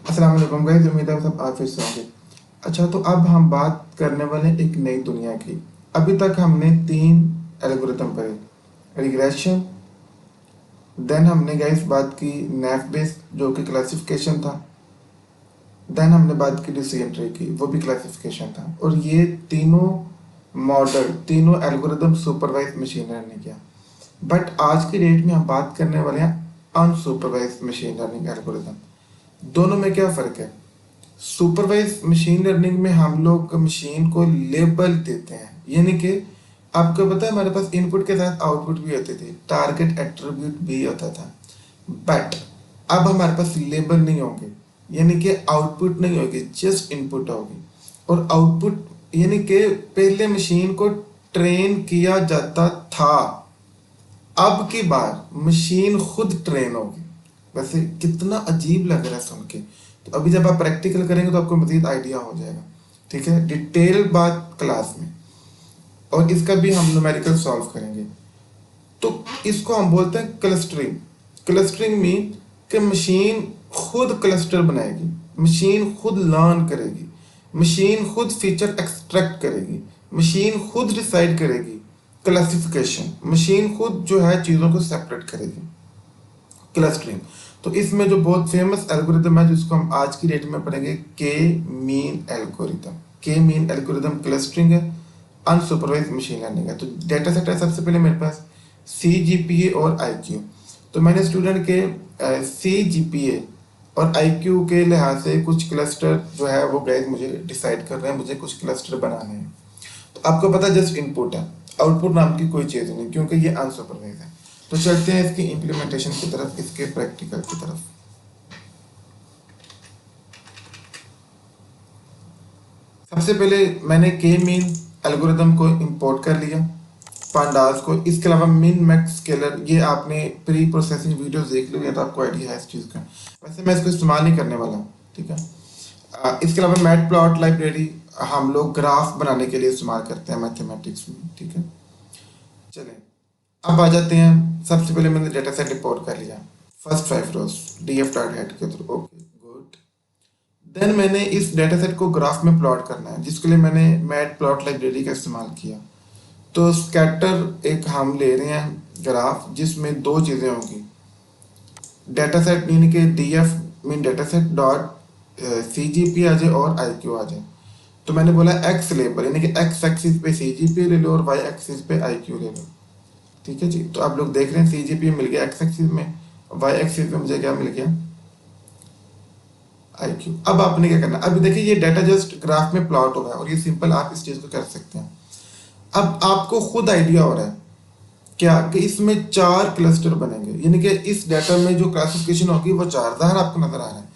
अस्सलाम वालेकुम गाइस, उम्मीद है सब आफियत से होंगे। अच्छा, तो अब हम बात करने वाले हैं एक नई दुनिया की। अभी तक हमने 3 एल्गोरिथम पढ़े। रिग्रेशन, देन हमने गाइस बात की नेफ बेस्ड जो कि क्लासिफिकेशन था, देन हमने बात की डिसीजन ट्री की, वो भी क्लासिफिकेशन था। और ये तीनों मॉडल, तीनों एल्गोरिथम सुपरवाइज मशीन लर्निंग किया। बट आज की डेट में हम बात करने वाले हैं अनसुपरवाइज मशीन लर्निंग एल्गोरिथम। दोनों में क्या फ़र्क है? सुपरवाइज मशीन लर्निंग में हम लोग मशीन को लेबल देते हैं, यानी कि आपको पता है हमारे पास इनपुट के साथ आउटपुट भी होते थे, टारगेट एट्रीब्यूट भी होता था। बट अब हमारे पास लेबल नहीं होंगे, यानी कि आउटपुट नहीं होगी, जस्ट इनपुट होगी। और आउटपुट यानी कि पहले मशीन को ट्रेन किया जाता था, अब की बार मशीन खुद ट्रेन होगी। वैसे कितना अजीब लग रहा है सुन के। तो अभी जब आप प्रैक्टिकल करेंगे तो आपको मजीद आइडिया हो जाएगा। ठीक है, डिटेल बात क्लास में, और इसका भी हम न्यूमेरिकल सॉल्व करेंगे। तो इसको हम बोलते हैं क्लस्टरिंग। क्लस्टरिंग मीन कि मशीन खुद क्लस्टर बनाएगी, मशीन खुद लर्न करेगी, मशीन खुद फीचर एक्सट्रैक्ट करेगी, मशीन खुद डिसाइड करेगी क्लासिफिकेशन, मशीन खुद जो है चीज़ों को सेपरेट करेगी। क्लस्टरिंग। तो इसमें जो बहुत फेमस एल्गोरिथम है जिसको हम आज की डेट में पढ़ेंगे, के मीन एल्गोरिथम। के मीन एल्गोरिथम क्लस्टरिंग है, अनसुपरवाइज मशीन लर्निंग है। तो डेटा सेट है सबसे पहले मेरे पास सी जी पी ए और आई क्यू। तो मैंने स्टूडेंट के सी जी पी ए और आई क्यू के लिहाज से कुछ क्लस्टर जो है वो गाइस मुझे डिसाइड कर रहे हैं, मुझे कुछ क्लस्टर बनाने हैं। तो आपको पता जस्ट इनपुट है, आउटपुट नाम की कोई चीज़ नहीं, क्योंकि ये अनसुपरवाइज है। तो चलते हैं इसकी इम्प्लीमेंटेशन की तरफ, इसके प्रैक्टिकल की तरफ। सबसे पहले मैंने के मीन एल्गोरिथम को इंपोर्ट कर लिया, पांडास को। इसके अलावा मिन मैक्स स्केलर, ये आपने प्री प्रोसेसिंग वीडियोस देख लिया तो आपको आइडिया है इस चीज़ का। वैसे मैं इसको इस्तेमाल नहीं करने वाला, ठीक है। इसके अलावा मैट प्लॉट लाइब्रेरी हम लोग ग्राफ बनाने के लिए इस्तेमाल करते हैं मैथमेटिक्स में, ठीक है। चलें अब आ जाते हैं। सबसे पहले मैंने डेटा सेट इंपोर्ट कर लिया, फर्स्ट 5 रोज df डॉट हेड के थ्रू, ओके गुड। देन मैंने इस डेटा सेट को ग्राफ में प्लॉट करना है, जिसके लिए मैंने मैट प्लॉट लाइब्रेरी का इस्तेमाल किया। तो स्कैटर एक हम ले रहे हैं ग्राफ, जिसमें 2 चीज़ें होंगी, डेटा सेट यानी कि df mean data set dot C G P आ जाए और आई क्यू आ जाए। तो मैंने बोला एक्स लेबल, यानी कि एक्स एक्सिस पे सी जी पी ले लो और वाई एक्सिस पे आई क्यू ले लो, ठीक है जी। तो आप लोग देख रहे हैं सी जी पी मिल गया एक्स एक्सिस में, वाई एक्सिस में मुझे क्या मिल गया, आई क्यू। अब आपने क्या करना, अभी देखिए ये डाटा जस्ट ग्राफ में प्लॉट हो रहा है और ये सिंपल आप इस चीज़ को कर सकते हैं। अब आपको खुद आइडिया हो रहा है क्या कि इसमें 4 क्लस्टर बनेंगे, यानी कि इस डाटा में जो क्लासिफिकेशन होगी वो 4 ज़ाहिर आपको नज़र आ रहा है।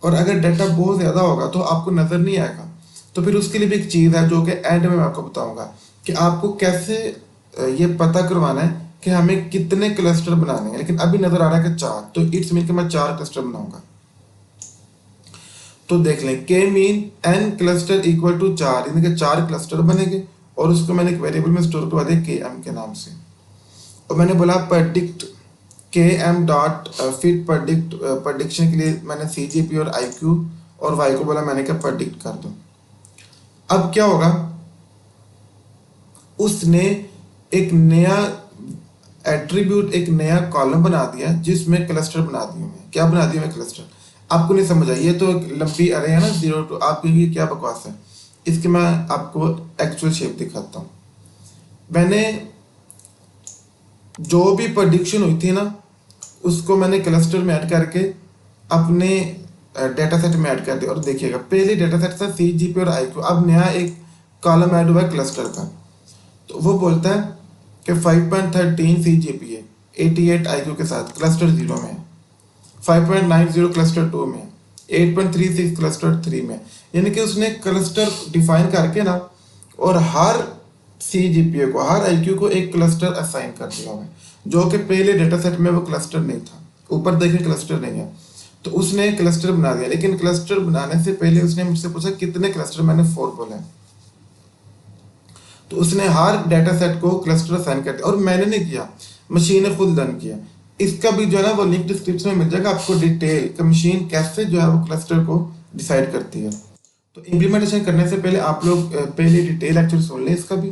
और अगर डाटा बहुत ज़्यादा होगा तो आपको नज़र नहीं आएगा। तो फिर उसके लिए भी एक चीज़ है जो कि एंड में मैं आपको बताऊंगा कि आपको कैसे ये पता करवाना है कि हमें कितने क्लस्टर बनाने हैं। लेकिन अभी नज़र आ रहा है कि 4, तो इट्स मीन कि मैं 4 क्लस्टर बनाऊंगा। तो देख लें, K means cluster equal to 4, यानी कि 4 क्लस्टर बनेंगे और उसको मैंने एक वेरिएबल में स्टोर करवा दिया के एम के नाम से। और मैंने बोला प्रडिक्ट के एम डॉट फिट प्रडिक्शन के लिए मैंने सी जी पी और आई क्यू और वाई को बोला मैंने क्या प्रडिक्ट कर दो। अब क्या होगा, उसने एक नया एट्रीब्यूट, एक नया कॉलम बना दिया जिसमें क्लस्टर बना दिए मैं। क्या बना दिया मैं क्लस्टर, आपको नहीं समझ आई, ये तो एक लंबी अरे है ना 0 to, आप कहेंगे क्या बकवास है। इसकी मैं आपको एक्चुअल शेप दिखाता हूँ। मैंने जो भी प्रेडिक्शन हुई थी ना, उसको मैंने क्लस्टर में ऐड करके अपने डेटा सेट में ऐड कर दिया। और देखिएगा पहले डेटा सेट था सी जी पी और आई क्यू, अब नया एक कॉलम ऐड हुआ है क्लस्टर का। तो वो बोलता है कि 5.13 सी जी पी है, 88 आई क्यू के साथ क्लस्टर 0 में है, 5.90 क्लस्टर 2 में, 8.36 क्लस्टर 3 में। यानी कि उसने क्लस्टर डिफाइन करके ना, और हर सी जी पी को, हर आई क्यू को एक क्लस्टर असाइन कर दिया हुआ है, जो कि पहले डेटा सेट में वो क्लस्टर नहीं था। ऊपर देखें क्लस्टर नहीं है, तो उसने क्लस्टर बना दिया। लेकिन क्लस्टर बनाने से पहले उसने मुझसे पूछा कितने क्लस्टर, मैंने 4 बोला है। तो उसने हर डेटा सेट को क्लस्टर असाइन कर दिया, और मैंने नहीं किया, मशीन ने खुद डन किया। इसका भी जो है ना वो लिंक डिस्क्रिप्शन में मिल जाएगा आपको डिटेल कि मशीन कैसे जो है वो क्लस्टर को डिसाइड करती है। तो इम्प्लीमेंटेशन करने से पहले आप लोग पहले डिटेल एक्चुअली सुन लें इसका भी,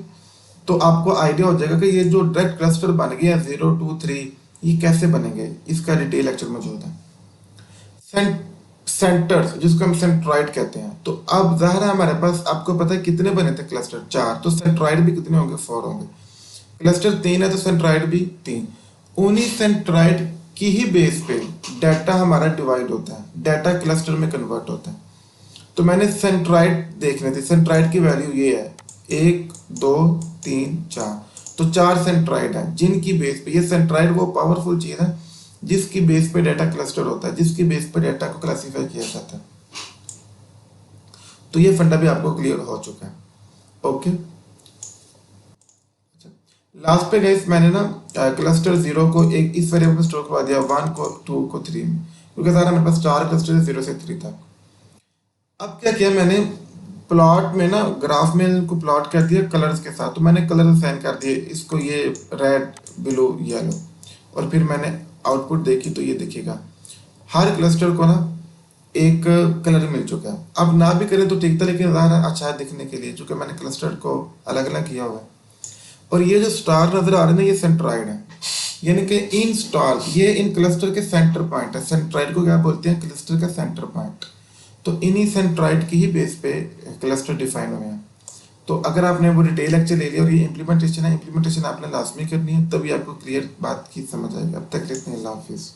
तो आपको आइडिया हो जाएगा कि ये जो डायरेक्ट क्लस्टर बन गया 0 2 3 ये कैसे बनेंगे, इसका डिटेल एक्चुअल मौजूद है। सेंटर्स जिसको हम सेंट्रॉइड कहते हैं। तो अब ज़ाहिर है हमारे पास आपको पता है कितने बने थे क्लस्टर, 4, तो सेंट्रॉइड भी कितने होंगे, 4 होंगे। क्लस्टर 3 है तो सेंट्रॉइड भी 3। उन्हीं सेंट्रॉइड की ही बेस पे डाटा हमारा डिवाइड होता है, डाटा क्लस्टर में कन्वर्ट होता है। तो मैंने सेंट्रॉइड देखने थे, सेंट्रॉइड की वैल्यू ये है 1 2 3 4। तो 4 सेंट्रॉइड है जिनकी बेस पे, ये सेंट्रॉइड वो पावरफुल चीज़ है जिसकी बेस पे डाटा क्लस्टर होता है, जिसकी बेस पे डाटा को क्लासीफाई किया जाता है। तो ये फंडा भी आपको क्लियर हो चुका है। ओके, लास्ट पे गाइस मैंने ना क्लस्टर 0 को एक इस वेरिएबल में स्टोर करवा दिया, 1 को 2 को 3 में, क्योंकि सारा मेरे पास 4 क्लस्टर 0 से 3 था। अब क्या किया मैंने, प्लॉट में ना ग्राफ में इनको प्लॉट कर दिया कलर्स के साथ। तो मैंने कलर असाइन कर दिए इसको, ये रेड ब्लू येलो, और फिर मैंने आउटपुट देखी तो ये देखिएगा हर क्लस्टर को ना एक कलर मिल चुका है। अब ना भी करें तो ठीक था, लेकिन ज़्यादा अच्छा है दिखने के लिए चूंकि मैंने क्लस्टर को अलग अलग किया हुआ है। और ये जो स्टार नजर आ रहे हैं ना ये सेंट्रॉइड है, यानी कि इन स्टार ये इन क्लस्टर के सेंटर पॉइंट है। सेंट्रॉइड को क्या बोलते हैं, क्लस्टर का सेंटर पॉइंट। तो इन्हीं सेंट्रॉइड की ही बेस पे क्लस्टर डिफाइन हुए हैं। तो अगर आपने वो डिटेल लेक्चर ले लिया और ये इम्प्लीमेंटेशन है, इम्प्लीमेंटेशन आपने लाजमी करनी है, तभी आपको क्लियर बात की समझ आएगी। अब तक इतने, अल्लाह हाफिज़।